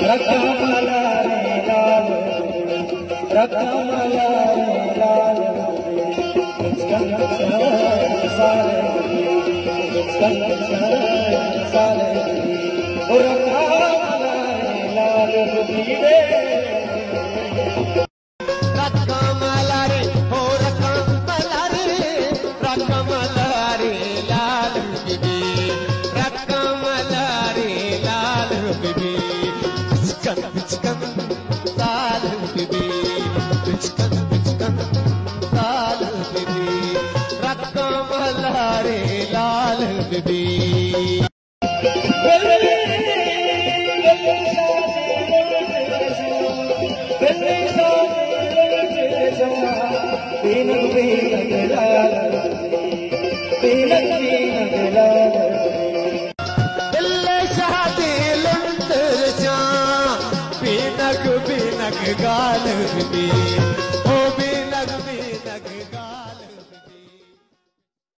रकमला रे लाल रकमला रे लाल सारे सारे रकमला रे लाल बीरे रकमला रे हो रकमला रे लाल बीबी रकमला रे लाल बीबी पिचकन लाल बीबी पिचकन लाल बीबी रकमला रे लाल बीबी गाल बीबी